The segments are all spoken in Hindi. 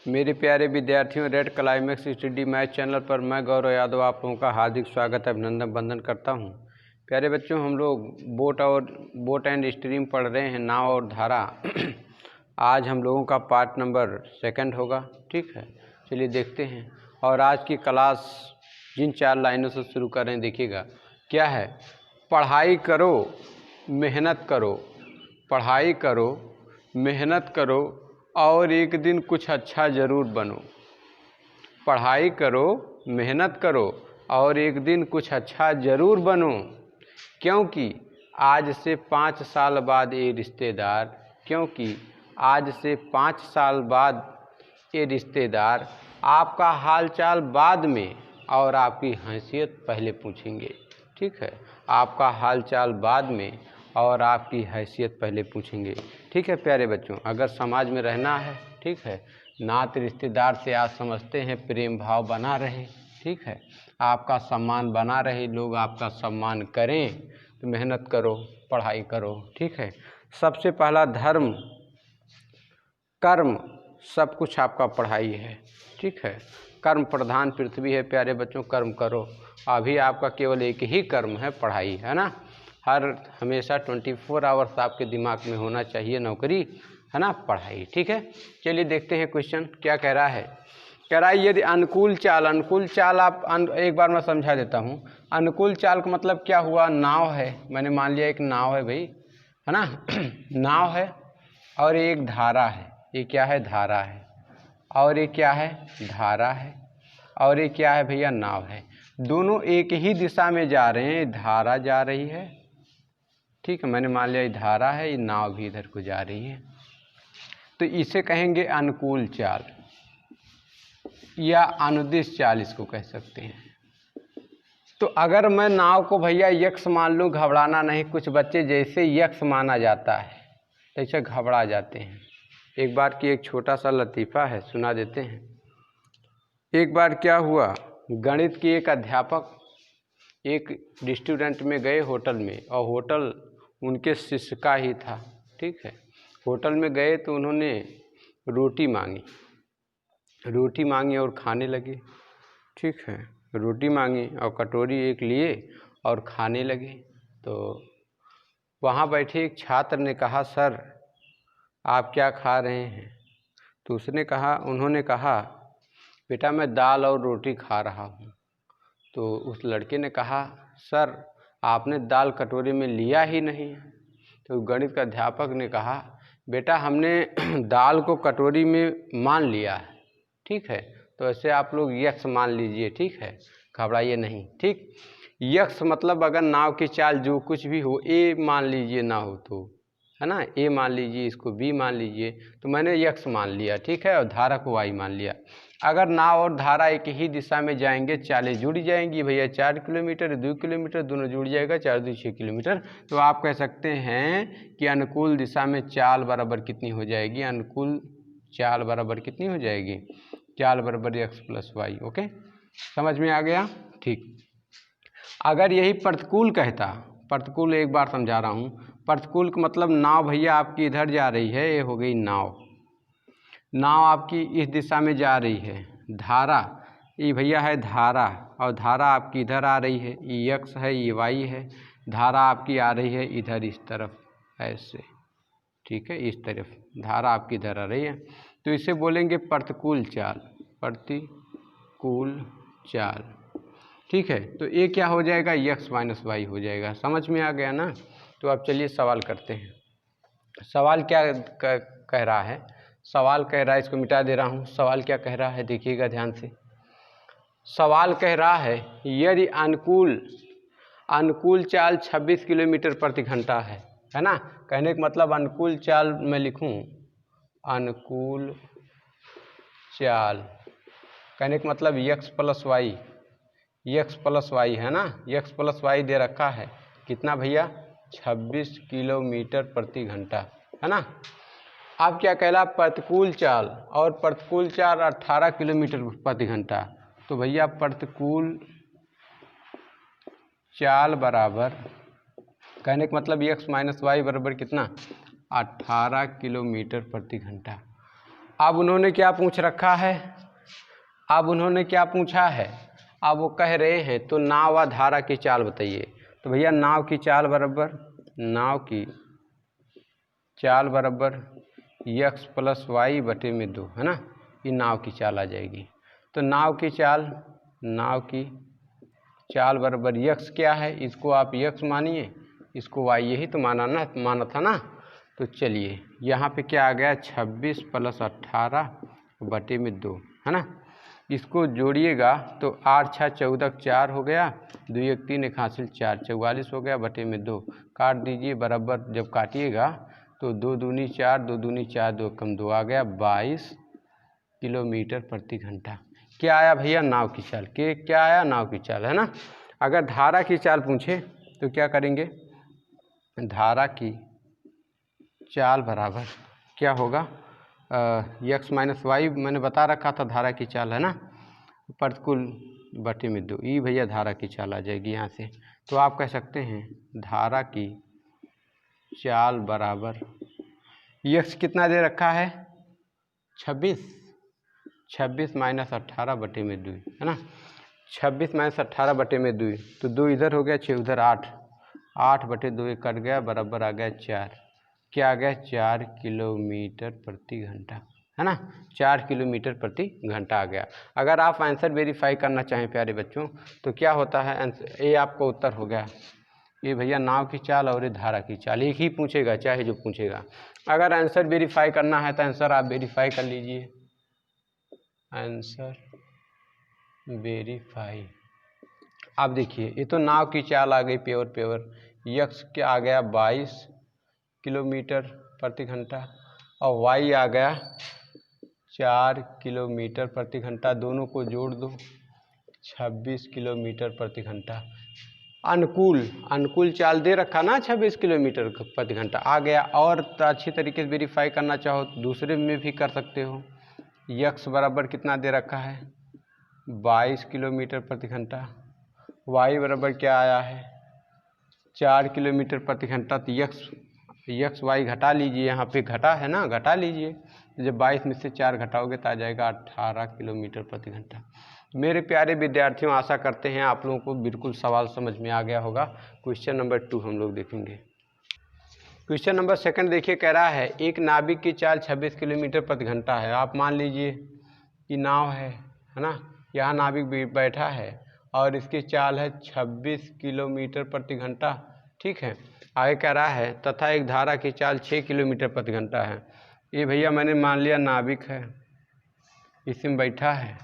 मेरे प्यारे विद्यार्थियों, red climax study math channel पर मैं गौरव यादव आप लोगों का हार्दिक स्वागत अभिनंदन वंदन करता हूं। प्यारे बच्चों, हम लोग बोट एंड स्ट्रीम पढ़ रहे हैं, नाव और धारा। आज हम लोगों का पार्ट नंबर 2 होगा। ठीक है, चलिए देखते हैं। और आज की क्लास जिन 4 लाइनों से शुरू कर रहे हैं, देखिएगा क्या है। पढ़ाई करो, मेहनत करो, पढ़ाई करो, मेहनत करो और एक दिन कुछ अच्छा ज़रूर बनो। पढ़ाई करो, मेहनत करो और एक दिन कुछ अच्छा ज़रूर बनो, क्योंकि आज से 5 साल बाद ये रिश्तेदार क्योंकि आज से 5 साल बाद ये रिश्तेदार आपका हालचाल बाद में और आपकी हैसियत पहले पूछेंगे। ठीक है, आपका हालचाल बाद में और आपकी हैसियत पहले पूछेंगे। ठीक है प्यारे बच्चों, अगर समाज में रहना है, ठीक है, नात रिश्तेदार से आज समझते हैं प्रेम भाव बना रहे, ठीक है, आपका सम्मान बना रहे, लोग आपका सम्मान करें, तो मेहनत करो, पढ़ाई करो। ठीक है, सबसे पहला धर्म कर्म सब कुछ आपका पढ़ाई है। ठीक है, कर्म प्रधान पृथ्वी है प्यारे बच्चों, कर्म करो। अभी आपका केवल एक ही कर्म है, पढ़ाई, है ना। हमेशा 24 आवर्स आपके दिमाग में होना चाहिए नौकरी, है ना, पढ़ाई। ठीक है, चलिए देखते हैं क्वेश्चन क्या कह रहा है। कह रहा है यदि अनुकूल चाल आप एक बार मैं समझा देता हूँ। अनुकूल चाल का मतलब क्या हुआ, नाव है। मैंने मान लिया एक नाव है भाई, है ना नाव है और एक धारा है। ये क्या है, धारा है। और ये क्या है, धारा है। और ये क्या है भैया, नाव है। दोनों एक ही दिशा में जा रहे हैं, धारा जा रही है, ठीक है, मैंने मान लिया ये धारा है, ये नाव भी इधर को जा रही है, तो इसे कहेंगे अनुकूल चाल या अनुदिश चाल इसको कह सकते हैं। तो अगर मैं नाव को भैया यक्ष मान लूँ, घबराना नहीं। कुछ बच्चे जैसे यक्ष माना जाता है तैसे घबरा जाते हैं। एक बार की एक छोटा सा लतीफ़ा है, सुना देते हैं। एक बार क्या हुआ, गणित की एक अध्यापक एक रेस्टोरेंट में गए, होटल में, और होटल उनके शिष्य का ही था। ठीक है, होटल में गए तो उन्होंने रोटी मांगी और खाने लगे। ठीक है, रोटी मांगी और कटोरी एक लिए और खाने लगे। तो वहाँ बैठे एक छात्र ने कहा, सर आप क्या खा रहे हैं? तो उन्होंने कहा, बेटा मैं दाल और रोटी खा रहा हूँ। तो उस लड़के ने कहा, सर आपने दाल कटोरी में लिया ही नहीं। तो गणित का अध्यापक ने कहा, बेटा हमने दाल को कटोरी में मान लिया है। ठीक है, तो ऐसे आप लोग यक्ष मान लीजिए। ठीक है, घबराइए नहीं। ठीक, यक्ष मतलब अगर नाव की चाल जो कुछ भी हो, ए मान लीजिए ना हो तो, है ना, ए मान लीजिए, इसको बी मान लीजिए, तो मैंने यक्ष मान लिया। ठीक है, और धारा को वाई मान लिया। अगर नाव और धारा एक ही दिशा में जाएंगे, चालें जुड़ जाएंगी भैया। 4 किलोमीटर 2 किलोमीटर दोनों जुड़ जाएगा, 4 2 6 किलोमीटर। तो आप कह सकते हैं कि अनुकूल दिशा में चाल बराबर कितनी हो जाएगी, अनुकूल चाल बराबर कितनी हो जाएगी, चाल बराबर एक्स प्लस वाई। ओके, समझ में आ गया। ठीक, अगर यही प्रतिकूल कहता, प्रतिकूल एक बार समझा रहा हूँ। प्रतिकूल का मतलब नाव भैया आपकी इधर जा रही है, ये हो गई नाव आपकी इस दिशा में जा रही है। धारा ये भैया है धारा, और धारा आपकी इधर आ रही है, ये एक्स है, ये वाई है। धारा आपकी आ रही है इधर इस तरफ, ऐसे। ठीक है, इस तरफ धारा आपकी इधर आ रही है, तो इसे बोलेंगे प्रतिकूल चाल, प्रतिकूल चाल। ठीक है, तो ये क्या हो जाएगा, यक्स माइनस वाई हो जाएगा। समझ में आ गया ना। तो अब चलिए सवाल करते हैं। सवाल क्या कह रहा है, सवाल कह रहा है, इसको मिटा दे रहा हूँ। सवाल क्या कह रहा है, देखिएगा ध्यान से। सवाल कह रहा है यदि अनुकूल चाल 26 किलोमीटर प्रति घंटा है ना। कहने का मतलब अनुकूल चाल मैं लिखूं, अनुकूल चाल, कहने का मतलब यक्स प्लस वाई है ना। यक्स प्लस वाई दे रखा है, कितना भैया, 26 किलोमीटर प्रति घंटा, है ना। अब क्या कहला, प्रतिकूल चाल, और प्रतिकूल चाल 18 किलोमीटर प्रति घंटा। तो भैया प्रतिकूल चाल बराबर, कहने का मतलब एक्स माइनस वाई बराबर कितना, 18 किलोमीटर प्रति घंटा। अब उन्होंने क्या पूछ रखा है, अब उन्होंने क्या पूछा है, अब वो कह रहे हैं तो नाव व धारा की चाल बताइए। तो भैया नाव की चाल बराबर, नाव की चाल बराबर यक्स प्लस वाई बटे में 2, है ना, ये नाव की चाल आ जाएगी। तो नाव की चाल, नाव की चाल बराबर यक्स क्या है, इसको आप यक्स मानिए, इसको वाई, यही तो माना था ना। तो चलिए यहाँ पे क्या आ गया, 26 + 18 बटे में 2, है ना। इसको जोड़िएगा तो 8 × 6 = 14, 4 हो गया, 2 × 1 = 3, 1 हासिल 4, 44 हो गया बटे में 2। काट दीजिए बराबर, जब काटिएगा तो 2 दूनी 4, 2 दूनी 4, 2 कम 2 आ गया 22 किलोमीटर प्रति घंटा। क्या आया भैया, नाव की चाल के, क्या आया, नाव की चाल, है ना। अगर धारा की चाल पूछे तो क्या करेंगे, धारा की चाल बराबर क्या होगा, यक्स माइनस वाई मैंने बता रखा था धारा की चाल, है ना, प्रतिकूल बटे में 2, ई भैया धारा की चाल आ जाएगी यहाँ से। तो आप कह सकते हैं धारा की चाल बराबर यक्स कितना दे रखा है, 26 - 18 बटे में 2, है ना। 26 - 18 बटे में 2, तो 2 इधर हो गया, 6 उधर, 8 बटे 2 एक कट गया, बराबर आ गया 4। क्या आ गया, 4 किलोमीटर प्रति घंटा, है ना, 4 किलोमीटर प्रति घंटा आ गया। अगर आप आंसर वेरीफाई करना चाहें प्यारे बच्चों तो क्या होता है, ये आपका उत्तर हो गया, ये भैया नाव की चाल और ये धारा की चाल, एक ही पूछेगा चाहे जो पूछेगा। अगर आंसर वेरीफाई करना है तो आंसर आप वेरीफाई कर लीजिए, आंसर वेरीफाई। अब देखिए ये तो नाव की चाल आ गई प्योर, यक्स क्या आ गया 22 किलोमीटर प्रति घंटा और वाई आ गया 4 किलोमीटर प्रति घंटा, दोनों को जोड़ दो 26 किलोमीटर प्रति घंटा। अनुकूल चाल दे रखा ना, 26 किलोमीटर प्रति घंटा आ गया। और अच्छी तरीके से वेरीफाई करना चाहो तो दूसरे में भी कर सकते हो। यक्स बराबर कितना दे रखा है, 22 किलोमीटर प्रति घंटा, वाई बराबर क्या आया है 4 किलोमीटर प्रति घंटा। तो यक्स वाई घटा लीजिए, यहाँ पे घटा है ना, घटा लीजिए, जब 22 में से 4 घटाओगे तो आ जाएगा 18 किलोमीटर प्रति घंटा। मेरे प्यारे विद्यार्थियों, आशा करते हैं आप लोगों को बिल्कुल सवाल समझ में आ गया होगा। क्वेश्चन नंबर 2 हम लोग देखेंगे। क्वेश्चन नंबर 2 देखिए, कह रहा है एक नाविक की चाल 26 किलोमीटर प्रति घंटा है। आप मान लीजिए कि नाव है ना, यहाँ नाविक बैठा है और इसकी चाल है 26 किलोमीटर प्रति घंटा, ठीक है। आगे कह रहा है तथा एक धारा की चाल 6 किलोमीटर प्रति घंटा है। ये भैया मैंने मान लिया नाविक है, इसमें बैठा है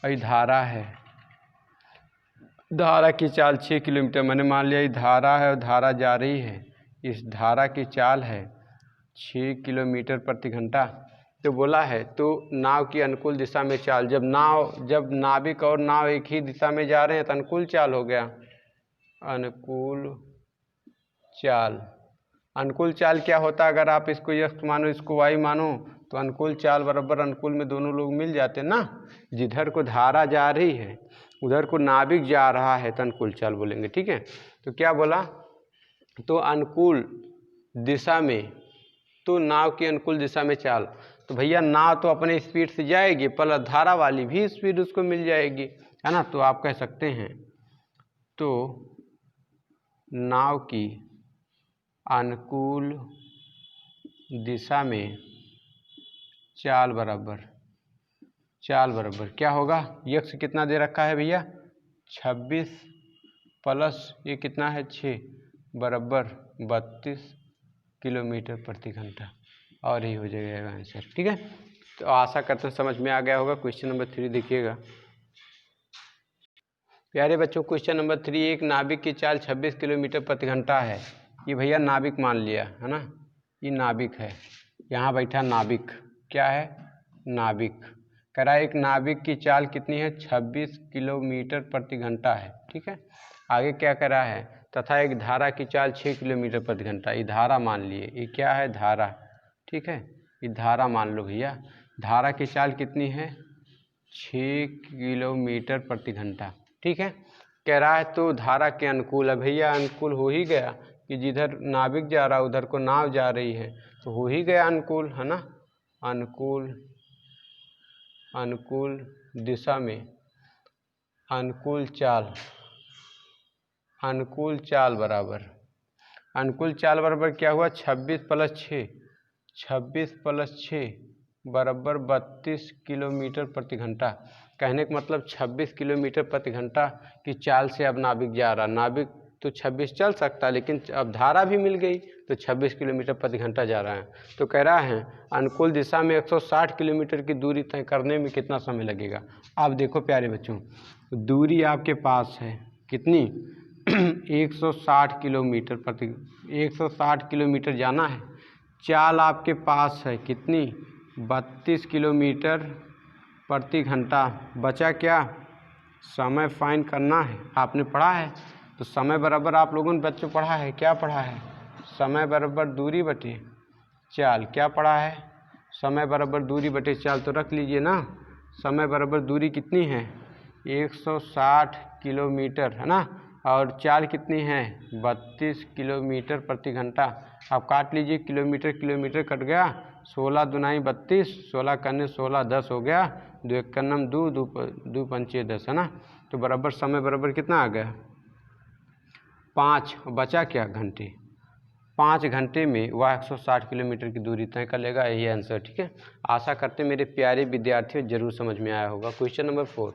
और ये धारा है, धारा की चाल 6 किलोमीटर, मैंने मान लिया ये धारा है और धारा जा रही है, इस धारा की चाल है 6 किलोमीटर प्रति घंटा। तो बोला है तो नाव की अनुकूल दिशा में चाल, जब नाविक और नाव एक ही दिशा में जा रहे हैं तो अनुकूल चाल हो गया, अनुकूल चाल। अनुकूल चाल क्या होता है, अगर आप इसको यक्स मानो इसको वाई मानो तो अनुकूल चाल बराबर अनुकूल में दोनों लोग मिल जाते ना। जिधर को धारा जा रही है उधर को नाविक जा रहा है तो अनुकूल चाल बोलेंगे, ठीक है। तो क्या बोला, तो अनुकूल दिशा में, तो नाव की अनुकूल दिशा में चाल, तो भैया नाव तो अपने स्पीड से जाएगी, पर धारा वाली भी स्पीड उसको मिल जाएगी, है ना। तो आप कह सकते हैं तो नाव की अनुकूल दिशा में चाल बराबर क्या होगा, यक्स कितना दे रखा है भैया 26 प्लस ये कितना है 6 बराबर 32 किलोमीटर प्रति घंटा, और ही हो जाएगा आंसर, ठीक है। तो आशा करते हैं समझ में आ गया होगा। क्वेश्चन नंबर 3 देखिएगा प्यारे बच्चों। क्वेश्चन नंबर 3, एक नाविक की चाल 26 किलोमीटर प्रति घंटा है। ये भैया नाविक मान लिया है ना, ये नाविक है, यहाँ बैठा नाविक, क्या है नाविक। कह रहा है एक नाविक की चाल कितनी है 26 किलोमीटर प्रति घंटा है, ठीक है। आगे क्या कह रहा है, तथा एक धारा की चाल 6 किलोमीटर प्रति घंटा। ये धारा मान लिए, ये क्या है धारा, ठीक है, ये धारा मान लो भैया। धारा की चाल कितनी है 6 किलोमीटर प्रति घंटा, ठीक है। कह रहा है तो धारा के अनुकूल है, भैया अनुकूल हो ही गया कि जिधर नाविक जा रहा है उधर को नाव जा रही है, तो हो ही गया अनुकूल, है ना। अनुकूल अनुकूल दिशा में अनुकूल चाल बराबर क्या हुआ, 26 + 6 बराबर 32 किलोमीटर प्रति घंटा। कहने का मतलब 26 किलोमीटर प्रति घंटा की चाल से अब नाविक जा रहा। नाविक तो 26 चल सकता, लेकिन अब धारा भी मिल गई तो 26 किलोमीटर प्रति घंटा जा रहा है। तो कह रहा है अनुकूल दिशा में 160 किलोमीटर की दूरी तय करने में कितना समय लगेगा। आप देखो प्यारे बच्चों, दूरी आपके पास है कितनी 160 किलोमीटर जाना है। चाल आपके पास है कितनी 32 किलोमीटर प्रति घंटा। बचा क्या, समय फाइंड करना है। आपने पढ़ा है तो समय बराबर आप लोगों ने बच्चों पढ़ा है, क्या पढ़ा है, समय बराबर दूरी बटे चाल। क्या पढ़ा है, समय बराबर दूरी बटे चाल। तो रख लीजिए ना, समय बराबर दूरी कितनी है 160 किलोमीटर है ना, और चाल कितनी है 32 किलोमीटर प्रति घंटा। आप काट लीजिए, किलोमीटर कट गया, 16 दूनाई 32, 16 करने 16 10 हो गया, 2 1 2 पंचे 10 है ना। तो बराबर समय बराबर कितना आ गया 5। बचा क्या घंटे, 5 घंटे में वह 160 किलोमीटर की दूरी तय कर लेगा। यही आंसर, ठीक है। आशा करते मेरे प्यारे विद्यार्थियों जरूर समझ में आया होगा। क्वेश्चन नंबर 4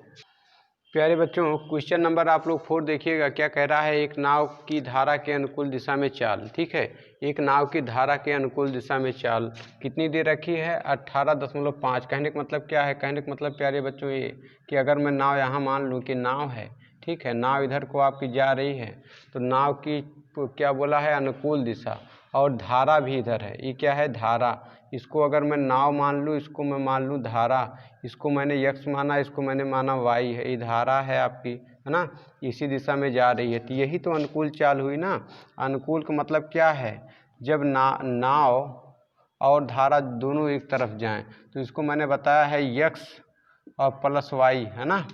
प्यारे बच्चों, क्वेश्चन नंबर आप लोग 4 देखिएगा। क्या कह रहा है, एक नाव की धारा के अनुकूल दिशा में चाल। ठीक है, एक नाव की धारा के अनुकूल दिशा में चाल कितनी दे रखी है 18.5। कहने का मतलब क्या है, कहने का मतलब प्यारे बच्चों ये कि अगर मैं नाव यहाँ मान लूँ कि नाव है, ठीक है, नाव इधर को आपकी जा रही है, तो नाव की क्या बोला है अनुकूल दिशा, और धारा भी इधर है। ये क्या है धारा, इसको अगर मैं नाव मान लूँ, इसको मैं मान लूँ धारा, इसको मैंने x माना, इसको मैंने माना y है। ये धारा है आपकी, है ना, इसी दिशा में जा रही है। तो यही तो अनुकूल चाल हुई ना। अनुकूल का मतलब क्या है, जब नाव और धारा दोनों एक तरफ जाएं, तो इसको मैंने बताया है x और प्लस y, है ना।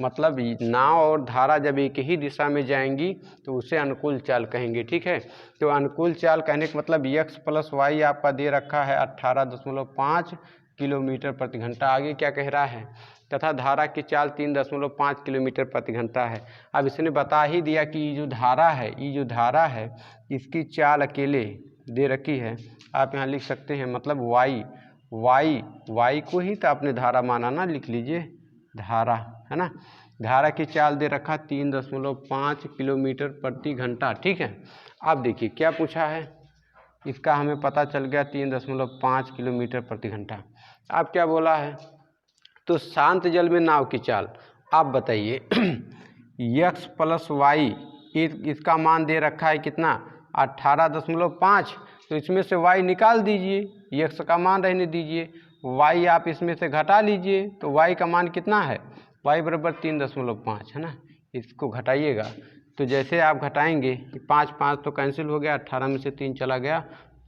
मतलब नाव और धारा जब एक ही दिशा में जाएंगी तो उसे अनुकूल चाल कहेंगे, ठीक है। तो अनुकूल चाल कहने का मतलब x + y आपका दे रखा है 18.5 किलोमीटर प्रति घंटा। आगे क्या कह रहा है, तथा धारा की चाल 3.5 किलोमीटर प्रति घंटा है। अब इसने बता ही दिया कि ये जो धारा है इसकी चाल अकेले दे रखी है। आप यहाँ लिख सकते हैं, मतलब y को ही तो आपने धारा माना ना, लिख लीजिए धारा, है ना। धारा की चाल दे रखा 3.5 किलोमीटर प्रति घंटा, ठीक है। अब देखिए क्या पूछा है, इसका हमें पता चल गया 3.5 किलोमीटर प्रति घंटा। अब क्या बोला है, तो शांत जल में नाव की चाल। आप बताइए x + y, इसका मान दे रखा है कितना 18.5, तो इसमें से y निकाल दीजिए, x का मान रहने दीजिए, y आप इसमें से घटा लीजिए, तो y का मान कितना है, y बराबर 3.5 है ना। इसको घटाइएगा, तो जैसे आप घटाएंगे 5 5 तो कैंसिल हो गया, 18 में से 3 चला गया,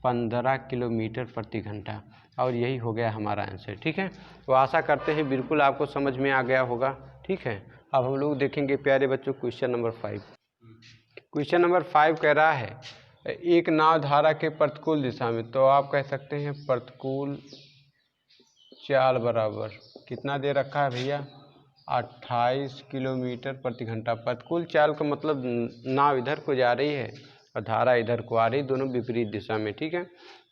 15 किलोमीटर प्रति घंटा। और यही हो गया हमारा आंसर, ठीक है। तो आशा करते हैं बिल्कुल आपको समझ में आ गया होगा, ठीक है। अब हम लोग देखेंगे प्यारे बच्चों क्वेश्चन नंबर 5। क्वेश्चन नंबर 5 कह रहा है, एक नाव धारा के प्रतिकूल दिशा में, तो आप कह सकते हैं प्रतिकूल चाल बराबर कितना दे रखा है भैया 28 किलोमीटर प्रति घंटा। प्रतिकूल चाल का मतलब नाव इधर को जा रही है और धारा इधर को आ रही, दोनों विपरीत दिशा में, ठीक है।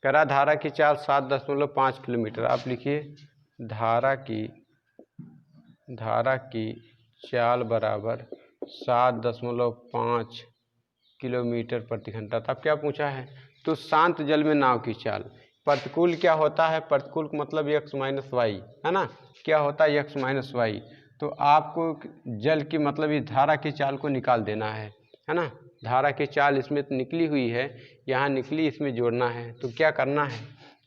कह रहा धारा की चाल 7.5 किलोमीटर। आप लिखिए धारा की चाल बराबर 7.5 किलोमीटर प्रति घंटा। तब क्या पूछा है, तो शांत जल में नाव की चाल। प्रतिकूल क्या होता है, प्रतिकूल का मतलब x - y, है ना। क्या होता है x - y, तो आपको जल की मतलब इस धारा की चाल को निकाल देना है ना। धारा की चाल इसमें तो निकली हुई है, यहाँ निकली, इसमें जोड़ना है। तो क्या करना है,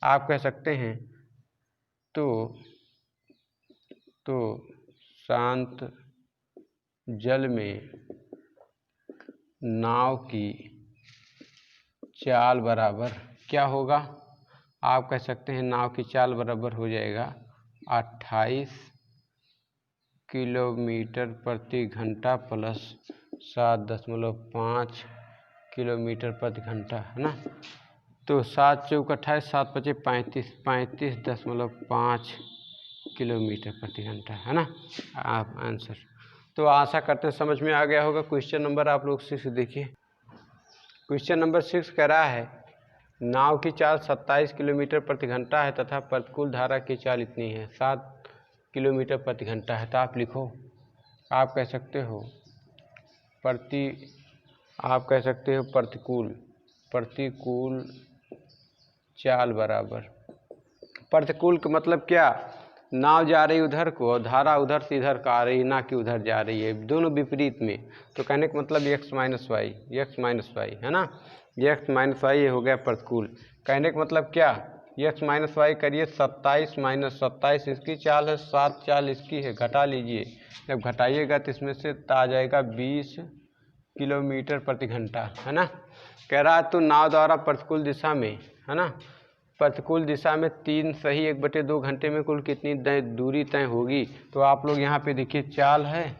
आप कह सकते हैं तो शांत जल में नाव की चाल बराबर क्या होगा, आप कह सकते हैं नाव की चाल बराबर हो जाएगा 28 किलोमीटर प्रति घंटा प्लस 7.5 किलोमीटर प्रति घंटा, है ना। तो 7 × 4 = 28, 7 × 5 = 35, 35.5 किलोमीटर प्रति घंटा, है ना आप आंसर। तो आशा करते हैं समझ में आ गया होगा। क्वेश्चन नंबर आप लोग 6 देखिए। क्वेश्चन नंबर 6 कह रहा है नाव की चाल 27 किलोमीटर प्रति घंटा है तथा प्रतिकूल धारा की चाल इतनी है, 7 किलोमीटर प्रति घंटा है। तो आप लिखो, आप कह सकते हो प्रतिकूल चाल बराबर, प्रतिकूल का मतलब क्या, नाव जा रही उधर को और धारा उधर से इधर का आ रही है, ना कि उधर जा रही है, दोनों विपरीत में। तो कहने का मतलब x माइनस वाई, है ना, x माइनस वाई ये हो गया प्रतिकूल। कहने का मतलब क्या, x माइनस वाई करिए 27 माइनस 27 इसकी चाल है, 7 चाल इसकी है, घटा लीजिए। जब घटाइएगा तो इसमें से आ जाएगा 20 किलोमीटर प्रति घंटा, है ना। कह रहा है तो नाव द्वारा प्रतिकूल दिशा में, है ना, प्रतिकूल दिशा में 3 सही 1/2 घंटे में कुल कितनी दूरी तय होगी। तो आप लोग यहाँ पे देखिए चाल है,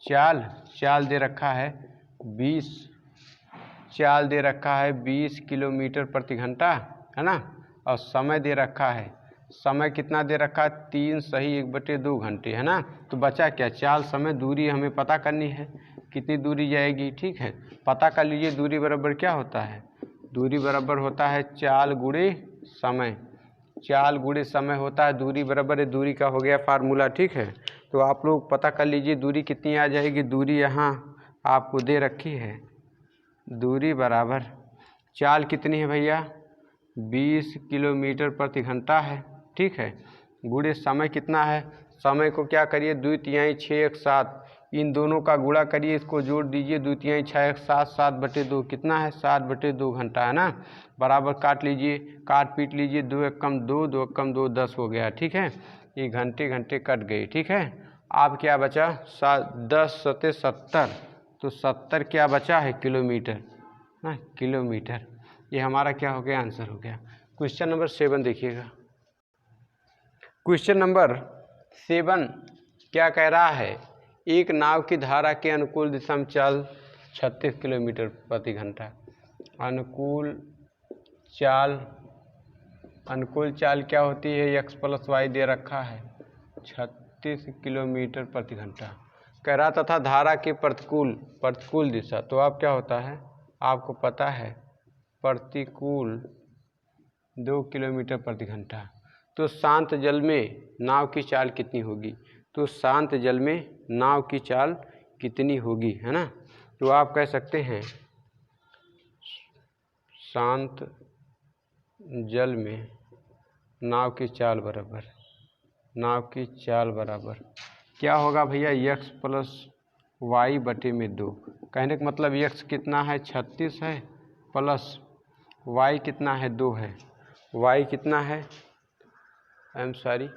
चाल दे रखा है 20 किलोमीटर प्रति घंटा, है ना, और समय दे रखा है, समय कितना दे रखा है 3 सही 1/2 घंटे, है ना। तो बचा क्या, चाल समय दूरी हमें पता करनी है, कितनी दूरी जाएगी, ठीक है। पता कर लीजिए दूरी बराबर क्या होता है, दूरी बराबर होता है चाल गुणे समय, चाल गुणे समय होता है, दूरी बराबर है, दूरी का हो गया फार्मूला, ठीक है। तो आप लोग पता कर लीजिए दूरी कितनी आ जाएगी। दूरी यहाँ आपको दे रखी है, दूरी बराबर चाल कितनी है भैया 20 किलोमीटर प्रति घंटा है, ठीक है, गुणे समय कितना है, समय को क्या करिए 2 तिहाई 6 1 7, इन दोनों का गुणा करिए, इसको जोड़ दीजिए 2 तिहाई 6 1 7, 7/2 कितना है 7/2 घंटा, है ना। बराबर काट लीजिए, काट पीट लीजिए, 2 एकम 2, 2 एकम 2, 10 हो गया, ठीक है। ये घंटे कट गई, ठीक है। अब क्या बचा 10 सते 70, तो 70 क्या बचा है किलोमीटर, ना किलोमीटर। ये हमारा क्या हो गया, आंसर हो गया। क्वेश्चन नंबर 7 देखिएगा। क्वेश्चन नंबर 7 क्या कह रहा है, एक नाव की धारा के अनुकूल दिशा में चाल 36 किलोमीटर प्रति घंटा। अनुकूल चाल क्या होती है, x प्लस वाई दे रखा है 36 किलोमीटर प्रति घंटा। कह रहा तथा धारा के प्रतिकूल दिशा, तो अब क्या होता है आपको पता है, प्रतिकूल 2 किलोमीटर प्रति घंटा। तो शांत जल में नाव की चाल कितनी होगी, तो शांत जल में नाव की चाल कितनी होगी, है ना। तो आप कह सकते हैं शांत जल में नाव की चाल बराबर क्या होगा भैया, x प्लस वाई बटे में 2। कहने का मतलब x कितना है 36 है, प्लस y कितना है 2 है, y कितना है आई एम सॉरी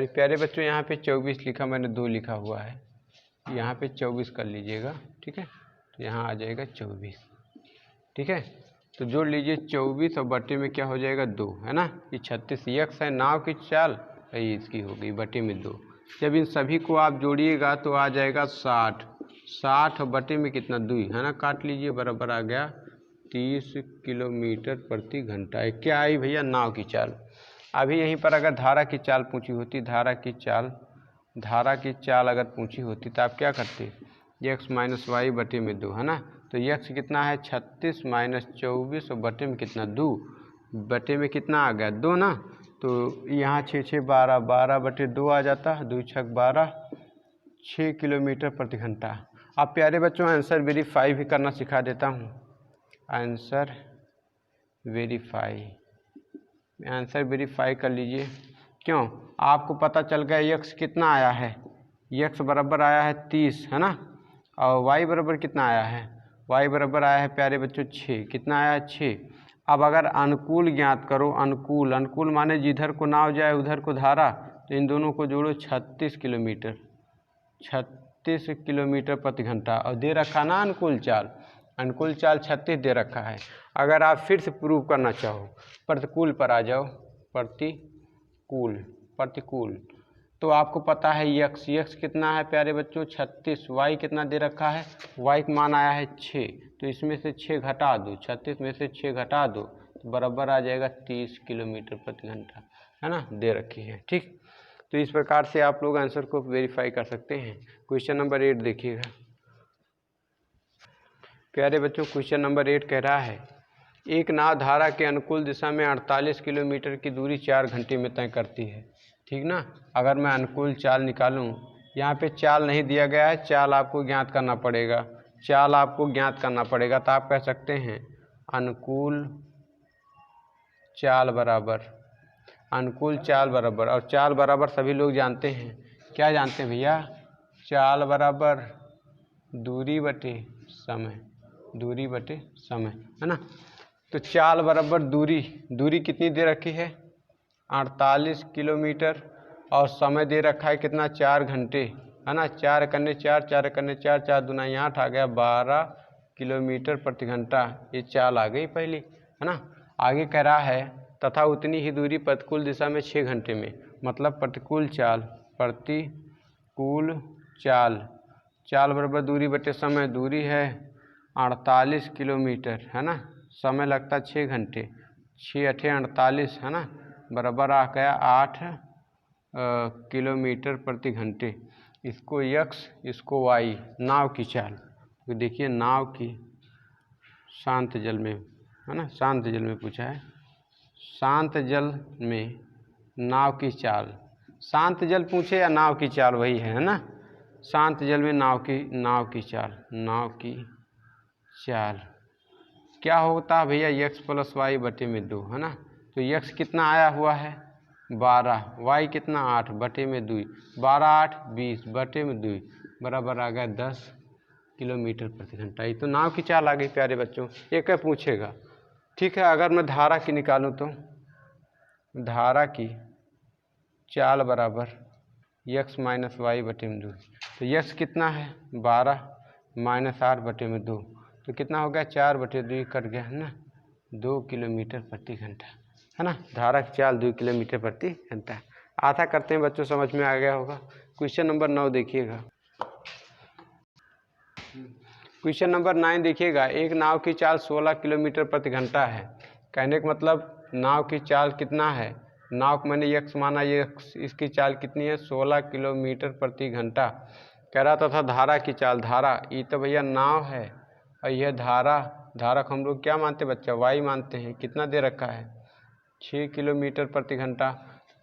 प्यारे बच्चों, यहाँ पे 24 लिखा, मैंने 2 लिखा हुआ है, यहाँ पे 24 कर लीजिएगा, ठीक है। तो यहाँ आ जाएगा 24, ठीक है। तो जोड़ लीजिए 24 और बटे में क्या हो जाएगा 2, है ना। ये 36 x है नाव की चाल, ये इसकी हो गई बटे में 2। जब इन सभी को आप जोड़िएगा तो आ जाएगा 60 और बटे में कितना 2, है ना, काट लीजिए, बराबर आ गया 30 किलोमीटर प्रति घंटा। क्या आई भैया, नाव की चाल। अभी यहीं पर अगर धारा की चाल पूछी होती, धारा की चाल अगर पूछी होती तो आप क्या करते, x माइनस वाई बटे में 2, है ना। तो x कितना है 36 माइनस 24 और बटे में कितना 2, बटे में कितना आ गया 2 ना। तो यहाँ 6 6 12, 12/2 आ जाता है, 2 6 12, 6 किलोमीटर प्रति घंटा। अब प्यारे बच्चों आंसर वेरीफाई भी करना सिखा देता हूँ, आंसर वेरीफाई कर लीजिए। क्यों, आपको पता चल गया x कितना आया है, x बराबर आया है 30, है ना, और y बराबर कितना आया है, y बराबर आया है प्यारे बच्चों 6, कितना आया है 6। अब अगर अनुकूल ज्ञात करो, अनुकूल माने जिधर को नाव जाए उधर को धारा, तो इन दोनों को जोड़ो 36 किलोमीटर प्रति घंटा, और दे रखा ना अनुकूल चाल 36 दे रखा है। अगर आप फिर से प्रूव करना चाहो, प्रतिकूल पर आ जाओ, प्रतिकूल तो आपको पता है x कितना है प्यारे बच्चों 36, y कितना दे रखा है, y का मान आया है 6, तो इसमें से 6 घटा दो, 36 में से 6 घटा दो, तो बराबर आ जाएगा 30 किलोमीटर प्रति घंटा, है ना, दे रखी है। ठीक, तो इस प्रकार से आप लोग आंसर को वेरीफाई कर सकते हैं। क्वेश्चन नंबर 8 देखिएगा प्यारे बच्चों। क्वेश्चन नंबर 8 कह रहा है एक नाव धारा के अनुकूल दिशा में 48 किलोमीटर की दूरी 4 घंटे में तय करती है। ठीक ना, अगर मैं अनुकूल चाल निकालूं, यहाँ पे चाल नहीं दिया गया है, चाल आपको ज्ञात करना पड़ेगा, चाल आपको ज्ञात करना पड़ेगा। तो आप कह सकते हैं अनुकूल चाल बराबर, अनुकूल चाल बराबर, और चाल बराबर सभी लोग जानते हैं, क्या जानते हैं भैया, चाल बराबर दूरी बटे समय, दूरी बटे समय, है ना। तो चाल बराबर दूरी, दूरी कितनी दे रखी है 48 किलोमीटर, और समय दे रखा है कितना 4 घंटे, है ना। 4 करने 4, 4 करने 4, 4 दूना 8 आ गया 12 किलोमीटर प्रति घंटा। ये चाल आ गई पहली, है ना। आगे कह रहा है तथा उतनी ही दूरी प्रतिकूल दिशा में 6 घंटे में, मतलब प्रतिकूल चाल, प्रतिकूल चाल, चाल बराबर दूरी बटे समय, दूरी है 48 किलोमीटर, है ना, समय लगता 6 घंटे, 6 अठे 48, है ना, बराबर आ गया 8 किलोमीटर प्रति घंटे। इसको x, इसको y, नाव की चाल। तो देखिए नाव की, शांत जल में, है ना, शांत जल में पूछा है, शांत जल में नाव की चाल, शांत जल पूछे या नाव की चाल, वही है ना। शांत जल में नाव की चाल, नाव की चाल क्या होता है भैया, x प्लस वाई बटे में 2, है ना। तो x कितना आया हुआ है 12, y कितना 8 बटे में 2, 12 8 20 बटे में 2, बराबर आ गया 10 किलोमीटर प्रति घंटा। ये तो नाव की चाल आ गई प्यारे बच्चों। एक है पूछेगा, ठीक है। अगर मैं धारा की निकालूं तो धारा की चाल बराबर x माइनस वाई बटे में 2, तो x कितना है 12 माइनस 8 बटे में 2, तो कितना हो गया 4 बटे 2 कट गया, है ना, 2 किलोमीटर प्रति घंटा, है ना। धारा की चाल 2 किलोमीटर प्रति घंटा। आशा करते हैं बच्चों समझ में आ गया होगा। क्वेश्चन नंबर 9 देखिएगा। क्वेश्चन नंबर 9 देखिएगा, एक नाव की चाल 16 किलोमीटर प्रति घंटा है। कहने का मतलब नाव की चाल कितना है, नाव को मैंने x माना, ये इसकी चाल कितनी है 16 किलोमीटर प्रति घंटा। कह रहा था धारा की चाल, धारा ये तो भैया नाव है, और यह धारा, धारा को हम लोग क्या मानते हैं बच्चा, y मानते हैं। कितना दे रखा है 6 किलोमीटर प्रति घंटा।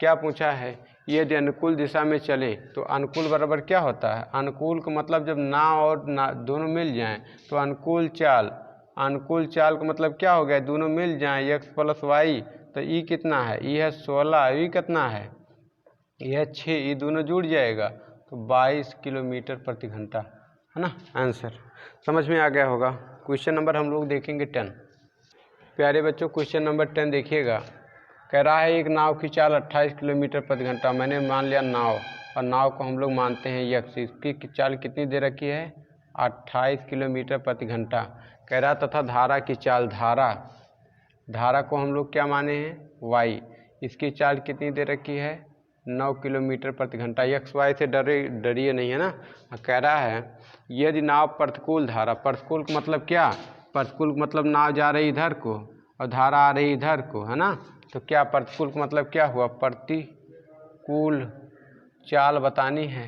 क्या पूछा है, यदि अनुकूल दिशा में चले तो अनुकूल बराबर क्या होता है, अनुकूल का मतलब जब नाव और दोनों मिल जाएं तो अनुकूल चाल, अनुकूल चाल का मतलब क्या हो गया, दोनों मिल जाएं x प्लस वाई, तो ई कितना है, ई है 16, ई कितना है, ई है 6, ई दोनों जुड़ जाएगा तो 22 किलोमीटर प्रति घंटा, है ना। आंसर समझ में आ गया होगा। क्वेश्चन नंबर हम लोग देखेंगे 10। प्यारे बच्चों क्वेश्चन नंबर 10 देखिएगा। कह रहा है एक नाव की चाल 28 किलोमीटर प्रति घंटा। मैंने मान लिया नाव, और नाव को हम लोग मानते हैं x, इसकी चाल कितनी दे रखी है 28 किलोमीटर प्रति घंटा। कह रहा तथा धारा की चाल, धारा, धारा को हम लोग क्या माने हैं y, इसकी चाल कितनी दे रखी है 9 किलोमीटर प्रति घंटा। x y से डरिए नहीं, है ना। कह रहा है यदि नाव प्रतिकूल धारा, प्रतिकूल का मतलब क्या, प्रतिकूल का मतलब नाव जा रही इधर को और धारा आ रही इधर को, है ना। तो क्या प्रतिकूल का मतलब क्या हुआ, प्रतिकूल चाल बतानी है,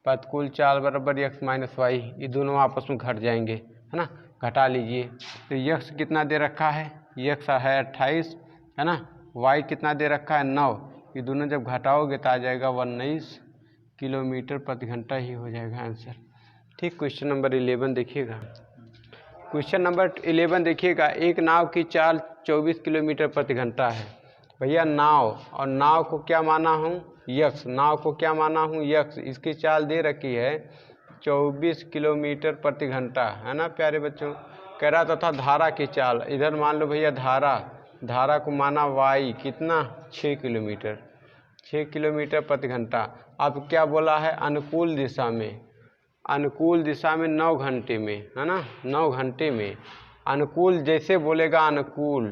प्रतिकूल चाल बराबर x माइनस वाई, ये दोनों आपस में घट जाएंगे, है ना, घटा लीजिए। तो x कितना दे रखा है, x है 28, है ना, y कितना दे रखा है 9, ये दोनों जब घटाओगे तो आ जाएगा 19 किलोमीटर प्रति घंटा ही हो जाएगा आंसर। ठीक, क्वेश्चन नंबर 11 देखिएगा। क्वेश्चन नंबर 11 देखिएगा, एक नाव की चाल 24 किलोमीटर प्रति घंटा है। भैया नाव, और नाव को क्या माना हूँ x, नाव को क्या माना हूँ x, इसकी चाल दे रखी है 24 किलोमीटर प्रति घंटा, है ना प्यारे बच्चों। कह रहा तथा धारा की चाल, इधर मान लो भैया धारा, धारा को माना y, कितना 6 किलोमीटर, 6 किलोमीटर प्रति घंटा। अब क्या बोला है अनुकूल दिशा में, अनुकूल दिशा में 9 घंटे में, है ना, 9 घंटे में। अनुकूल जैसे बोलेगा अनुकूल,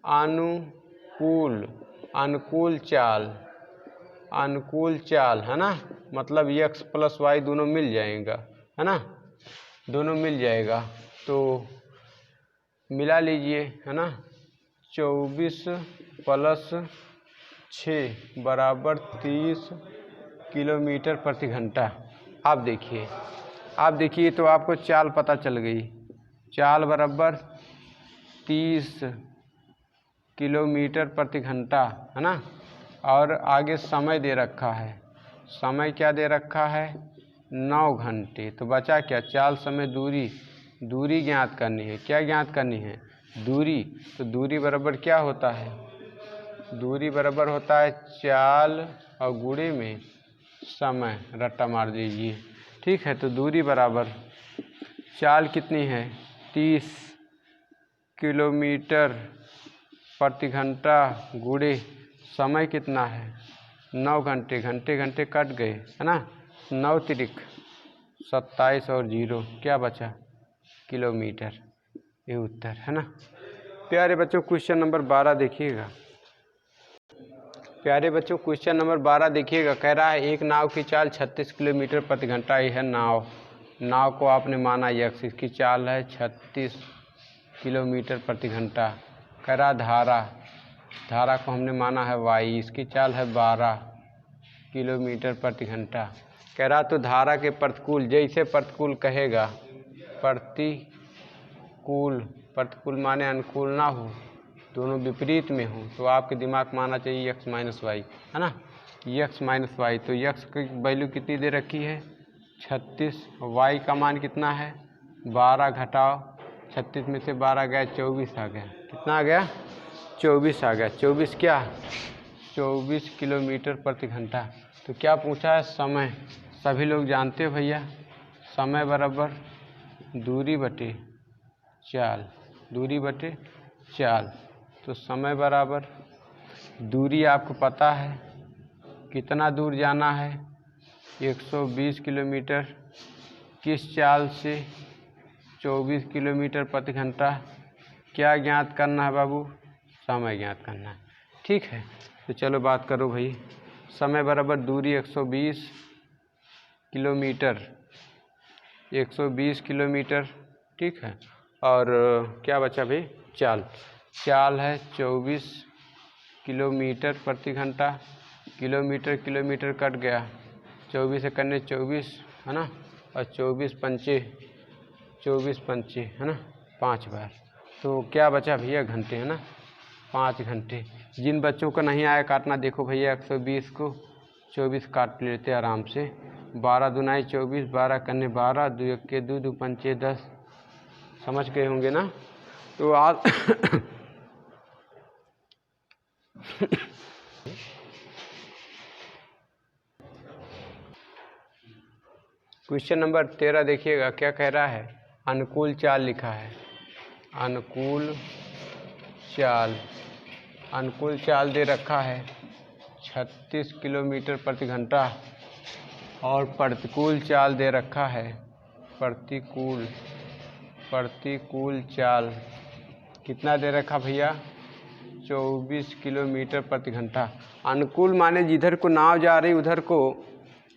अनुकूल, अनुकूल चाल, अनुकूल चाल, है ना, मतलब x प्लस वाई दोनों मिल जाएगा, है ना, दोनों मिल जाएगा। तो मिला लीजिए, है ना, 24 प्लस 6 बराबर 30 किलोमीटर प्रति घंटा। आप देखिए तो आपको चाल पता चल गई। चाल बराबर 30 किलोमीटर प्रति घंटा, है ना। और आगे समय दे रखा है। समय क्या दे रखा है? 9 घंटे। तो बचा क्या? चाल, समय, दूरी ज्ञात करनी है। क्या ज्ञात करनी है? दूरी। तो दूरी बराबर क्या होता है? दूरी बराबर होता है चाल और गुणे में समय। रट्टा मार दीजिए, ठीक है। तो दूरी बराबर चाल कितनी है? 30 किलोमीटर प्रति घंटा गुणे समय कितना है? 9 घंटे। घंटे कट गए, है ना। 9 तिरिक 27 और 0 क्या बचा? किलोमीटर। ये उत्तर है ना। प्यारे बच्चों क्वेश्चन नंबर 12 देखिएगा। प्यारे बच्चों क्वेश्चन नंबर 12 देखिएगा। कह रहा है एक नाव की चाल 36 किलोमीटर प्रति घंटा। यह है नाव को आपने माना x, इसकी चाल है 36 किलोमीटर प्रति घंटा। कह रहा धारा को हमने माना है y, इसकी चाल है 12 किलोमीटर प्रति घंटा। कह रहा तो धारा के प्रतिकूल, जैसे प्रतिकूल कहेगा, प्रतिकूल माने अनुकूल ना हो, दोनों विपरीत में हो, तो आपके दिमाग में आना चाहिए x माइनस वाई, है ना। x माइनस वाई, तो x की वैल्यू कितनी दे रखी है? 36। y का मान कितना है? 12 घटाओ 36 में से 12 गया 24 आ गया। कितना आ गया? 24 आ गया। 24 क्या? 24 किलोमीटर प्रति घंटा। तो क्या पूछा है? समय। सभी लोग जानते हो भैया, समय बराबर दूरी बटे चाल। तो समय बराबर दूरी आपको पता है, कितना दूर जाना है? 120 किलोमीटर। किस चाल से? 24 किलोमीटर प्रति घंटा। क्या ज्ञात करना है बाबू? समय ज्ञात करना है, ठीक है। तो चलो बात करो भाई। समय बराबर दूरी 120 किलोमीटर, ठीक है। और क्या बचा भाई? चाल है 24 किलोमीटर प्रति घंटा। किलोमीटर कट गया, 24 से करने 24, है ना। और 24 पंचे, है ना, 5 बार। तो क्या बचा भैया? घंटे, है ना, 5 घंटे। जिन बच्चों को नहीं आया काटना, देखो भैया 120 को 24 काट लेते आराम से। 12 दूनाई 24, 12 करने 12, 2 1 2, 2 पंचे 10। समझ गए होंगे ना। तो आज क्वेश्चन नंबर 13 देखिएगा। क्या कह रहा है? अनुकूल चाल लिखा है। अनुकूल चाल दे रखा है 36 किलोमीटर प्रति घंटा। और प्रतिकूल चाल दे रखा है, प्रतिकूल चाल कितना दे रखा भैया? 24 किलोमीटर प्रति घंटा। अनुकूल माने जिधर को नाव जा रही उधर को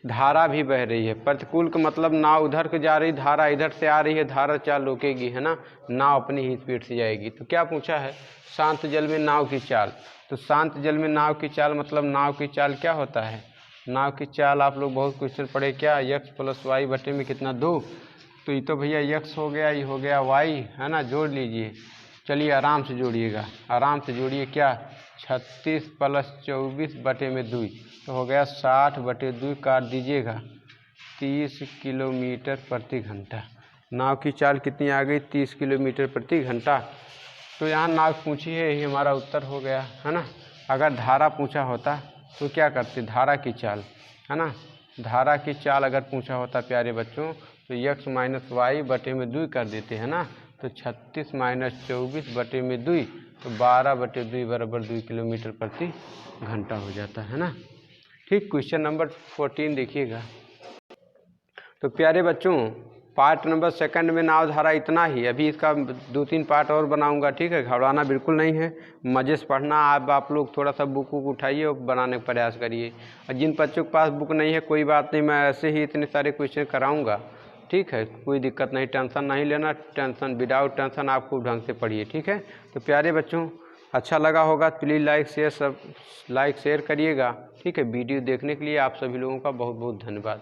धारा भी बह रही है। प्रतिकूल का मतलब नाव उधर को जा रही, धारा इधर से आ रही है, धारा चाल रोकेगी, है ना, नाव अपनी ही स्पीड से जाएगी। तो क्या पूछा है? शांत जल में नाव की चाल। तो शांत जल में नाव की चाल मतलब नाव की चाल क्या होता है? नाव की चाल आप लोग बहुत क्वेश्चन पढ़े, क्या? x प्लस वाई बटे में कितना? 2। तो ये तो भैया x हो गया, ये हो गया y, है ना। जोड़ लीजिए। चलिए आराम से जोड़िएगा, आराम से जोड़िए। क्या? 36 प्लस 24 बटे में 2, तो हो गया 60 बटे 2, काट दीजिएगा 30 किलोमीटर प्रति घंटा। नाव की चाल कितनी आ गई? 30 किलोमीटर प्रति घंटा। तो यहाँ नाव पूछी है, यही हमारा उत्तर हो गया, है ना। अगर धारा पूछा होता तो क्या करते? धारा की चाल, है ना, धारा की चाल अगर पूछा होता प्यारे बच्चों, तो x माइनस वाई बटे में 2 कर देते, है ना। तो 36 माइनस 24 बटे में 2, तो 12 बटे 2 बराबर 2 किलोमीटर प्रति घंटा हो जाता है ना। ठीक। क्वेश्चन नंबर 14 देखिएगा। तो प्यारे बच्चों पार्ट नंबर 2 में नाव धारा इतना ही। अभी इसका 2-3 पार्ट और बनाऊंगा, ठीक है। घबराना बिल्कुल नहीं है, मज़े से पढ़ना। आप लोग थोड़ा सा बुक उठाइए और बनाने का प्रयास करिए। और जिन बच्चों के पास बुक नहीं है कोई बात नहीं, मैं ऐसे ही इतने सारे क्वेश्चन कराऊंगा, ठीक है। कोई दिक्कत नहीं, टेंशन नहीं लेना, टेंशन विदाउट टेंशन आप खूब ढंग से पढ़िए, ठीक है। तो प्यारे बच्चों अच्छा लगा होगा प्लीज़ लाइक शेयर करिएगा। ठीक है, वीडियो देखने के लिए आप सभी लोगों का बहुत बहुत धन्यवाद।